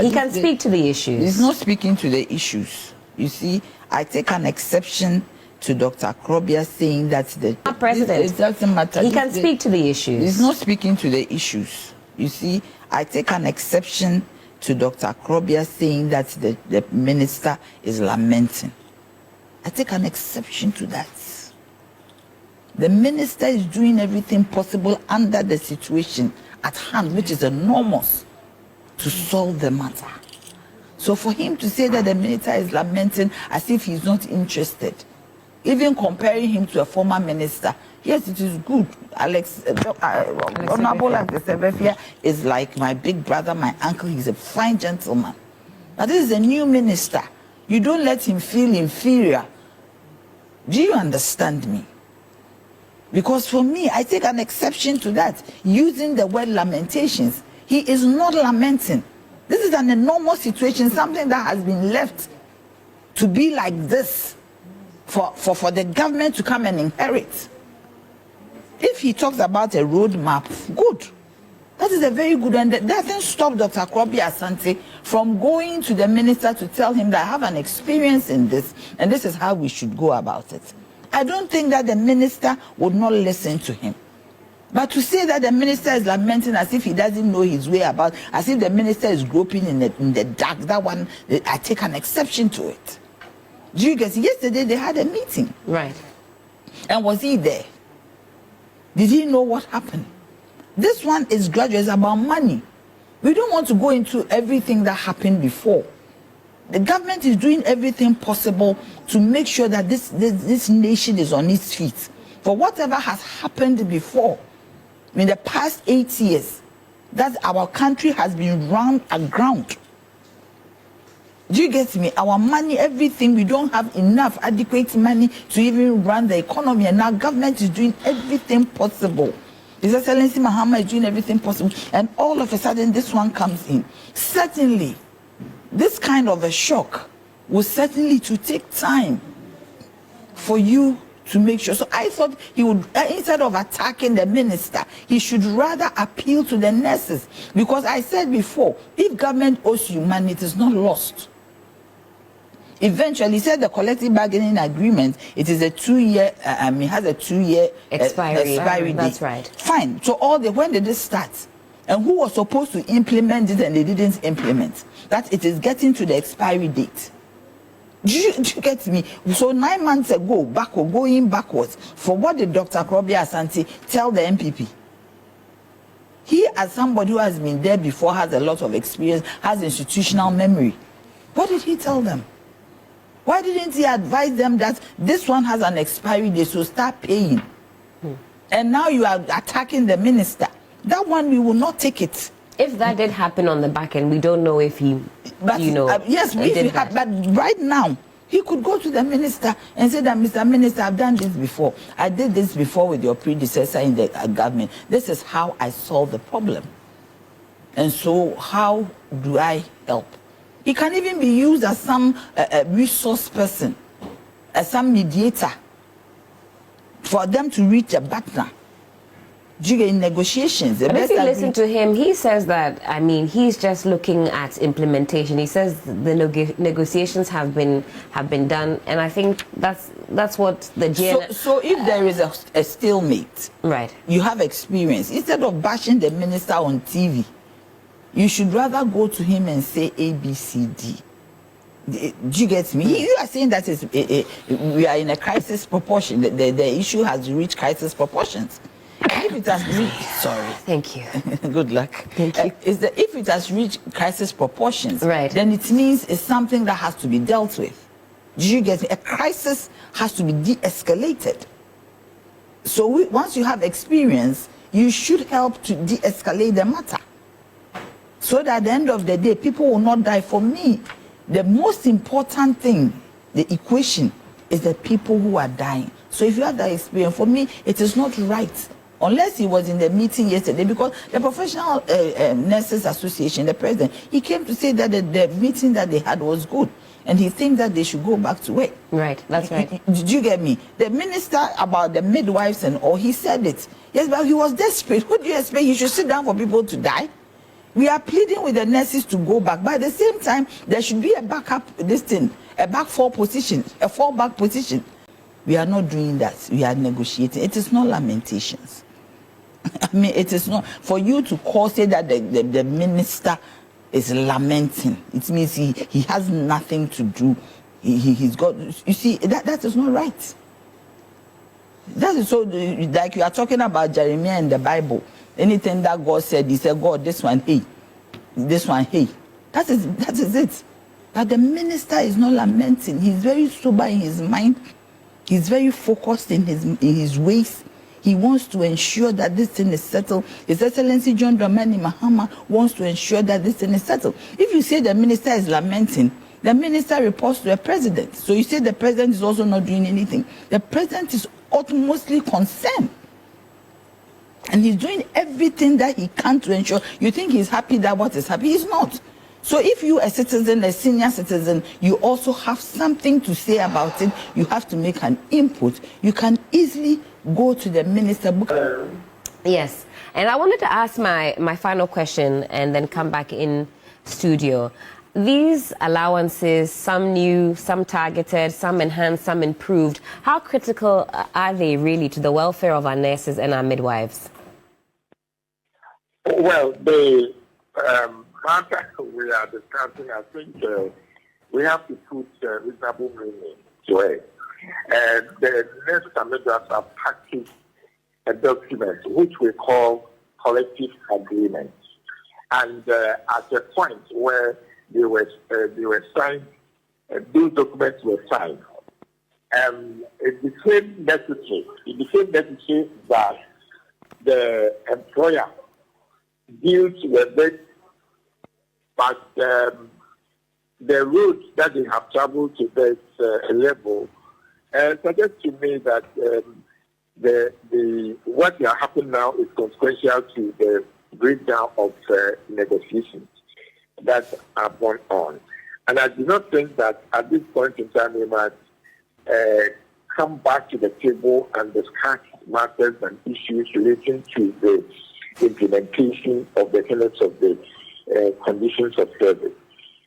He can speak to the issues. He's not speaking to the issues. You see, I take an exception to Dr. Krobia saying that the president. It doesn't matter. He can speak to the issues. He's not speaking to the issues. You see, I take an exception to Dr. Krobia saying that the minister is lamenting. I take an exception to that. The minister is doing everything possible under the situation at hand, which is enormous, to solve the matter. So for him to say that the minister is lamenting as if he's not interested, even comparing him to a former minister, yes, it is good. Honorable Alex Ebefia is like my big brother, my uncle. He's a fine gentleman. Now this is a new minister. You don't let him feel inferior. Do you understand me? Because for me, I take an exception to that, using the word lamentations. He is not lamenting. This is an enormous situation, something that has been left to be like this for the government to come and inherit. If he talks about a roadmap, good. That is a very good, and that doesn't stop Dr. Kwabena Asante from going to the minister to tell him that I have an experience in this, and this is how we should go about it. I don't think that the minister would not listen to him. But to say that the minister is lamenting as if he doesn't know his way about, as if the minister is groping in the dark, that one, I take an exception to it. Do you guys? Yesterday they had a meeting. Right. And was he there? Did he know what happened? This one is gradual, it's about money. We don't want to go into everything that happened before. The government is doing everything possible to make sure that this nation is on its feet. For whatever has happened before, in the past 8 years, that our country has been run aground. Do you get me? Our money, everything, we don't have enough adequate money to even run the economy, and now government is doing everything possible. His Excellency Mahama is doing everything possible, and all of a sudden this one comes in. Certainly, this kind of a shock will certainly to take time for you to make sure. So I thought he would, instead of attacking the minister, he should rather appeal to the nurses. Because I said before, if government owes you money, it is not lost. Eventually, he said the collective bargaining agreement, it is a 2-year, it has a 2-year expiry date. That's right. Fine. So when did this start? And who was supposed to implement it and they didn't implement? That it is getting to the expiry date. Do you get me? So 9 months ago, going backwards, for what did Dr. Krobia Asante tell the MPP? He, as somebody who has been there before, has a lot of experience, has institutional memory. What did he tell them? Why didn't he advise them that this one has an expiry date, so start paying? And now you are attacking the minister. That one, we will not take it. If that did happen on the back end, we don't know if he, yes, but right now, he could go to the minister and say that, Mr. Minister, I've done this before. I did this before with your predecessor in the government. This is how I solved the problem. And so how do I help? He can even be used as some resource person, as some mediator, for them to reach a partner. In negotiations. But if you listen to him, he says that, I mean, he's just looking at implementation. He says the negotiations have been done, and I think that's what the GN... So if there is a stalemate, right, you have experience, instead of bashing the minister on TV, you should rather go to him and say A, B, C, D. Do you get me? You are saying that we are in a crisis proportion. The issue has reached crisis proportions. If it has reached, sorry. Thank you. Good luck. Thank you. If it has reached crisis proportions, right, then it means it's something that has to be dealt with. Do you get me? A crisis has to be de-escalated. So once you have experience, you should help to de-escalate the matter. So that at the end of the day, people will not die. For me, the most important thing, the equation, is the people who are dying. So if you have that experience, for me, it is not right. Unless he was in the meeting yesterday, because the Professional Nurses Association, the president, he came to say that the meeting that they had was good. And he thinks that they should go back to work. Right, that's right. Did you get me? The minister about the midwives and all, he said it. Yes, but he was desperate. What do you expect? He should sit down for people to die? We are pleading with the nurses to go back, but at the same time, there should be a backup, a back four position, a fallback position. We are not doing that. We are negotiating. It is not lamentations. I mean, it is not for you to say that the minister is lamenting. It means he has nothing to do. He's got. You see, that is not right. That is so like you are talking about Jeremiah in the Bible. Anything that God said, he said, God, this one, hey. This one, hey. That is it. But the minister is not lamenting. He's very sober in his mind. He's very focused in his ways. He wants to ensure that this thing is settled. His Excellency John Dramani Mahama wants to ensure that this thing is settled. If you say the minister is lamenting, the minister reports to the president. So you say the president is also not doing anything. The president is utmostly concerned. And he's doing everything that he can to ensure. You think he's happy that what is happening? He's not. So if you, a citizen, a senior citizen, you also have something to say about it, you have to make an input. You can easily go to the minister. Yes. And I wanted to ask my final question and then come back in studio. These allowances, some new, some targeted, some enhanced, some improved, how critical are they really to the welfare of our nurses and our midwives? Well, the matter we are discussing, I think we have to put reasonable meaning to it. The nurses and midwives have packaged a document which we call collective agreements. And at a point where they were signed, those documents were signed. It became necessary. That the employer deals with it, but the route that they have traveled to this level suggests to me that what will happen now is consequential to the breakdown of negotiations that are going on. And I do not think that at this point in time we must come back to the table and discuss matters and issues relating to the implementation of the tenets of the conditions of service.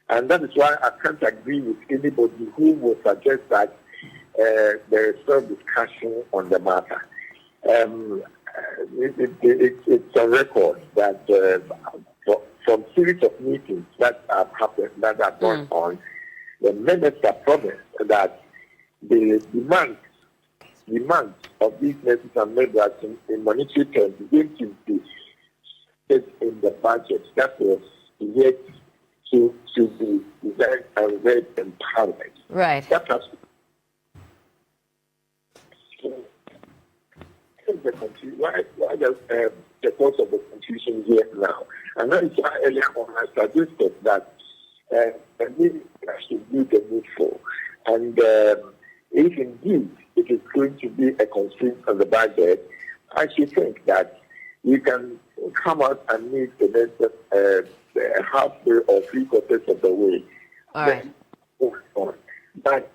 And that is why I can't agree with anybody who will suggest that there is no discussion on the matter. It's a record that from series of meetings that have happened, that have gone on, the minister promised that the demands of these nurses and midwives in monetary terms is going to be set in the budget that was yet to be designed and read and empowered. Right. That has why does the cause of the confusion here now? And that is why earlier on I suggested that the minister should do the needful. And if indeed it is going to be a constraint on the budget, I should think that you can come out and meet the next halfway or 3/4 of the way. All right. But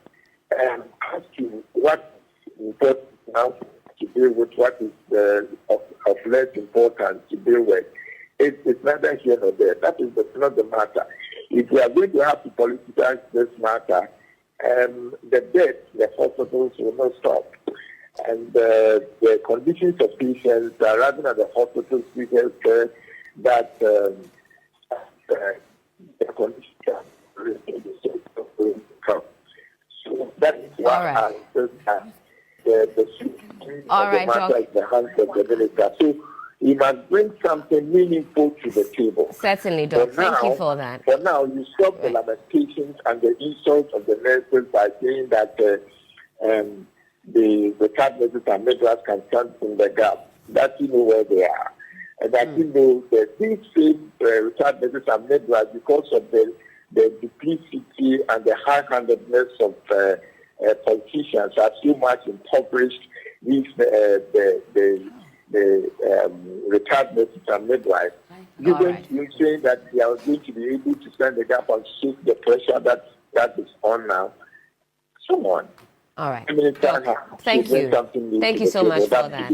as to what is important now to deal with, what is of less importance to deal with, it's neither here nor there. That is not the matter. If we are going to have to politicize this matter, the death, the hospitals will not stop. And the conditions of patients are rather than the hospitals with health care that the conditions are really come. So that is why I said that the matter is the hands of the minister. So he must bring something meaningful to the table. Certainly, Doc. Thank you for that. For now, you stop the lamentations and the insults of the nurses by saying that the retired nurses and midwives can stand in the gap. That you know where they are. And that you know that these same retired nurses and midwives, because of the duplicity and the high-handedness of politicians, have so much impoverished these retired nurses and midwives. You're saying that they are going to be able to stand the gap and shake the pressure that is on now. Come on. All right. Doc, thank you. Thank you so much for that.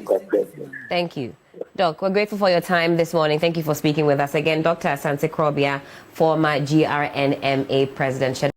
Thank you. Doc, we're grateful for your time this morning. Thank you for speaking with us again. Dr. Asante Krobia, former GRNMA president.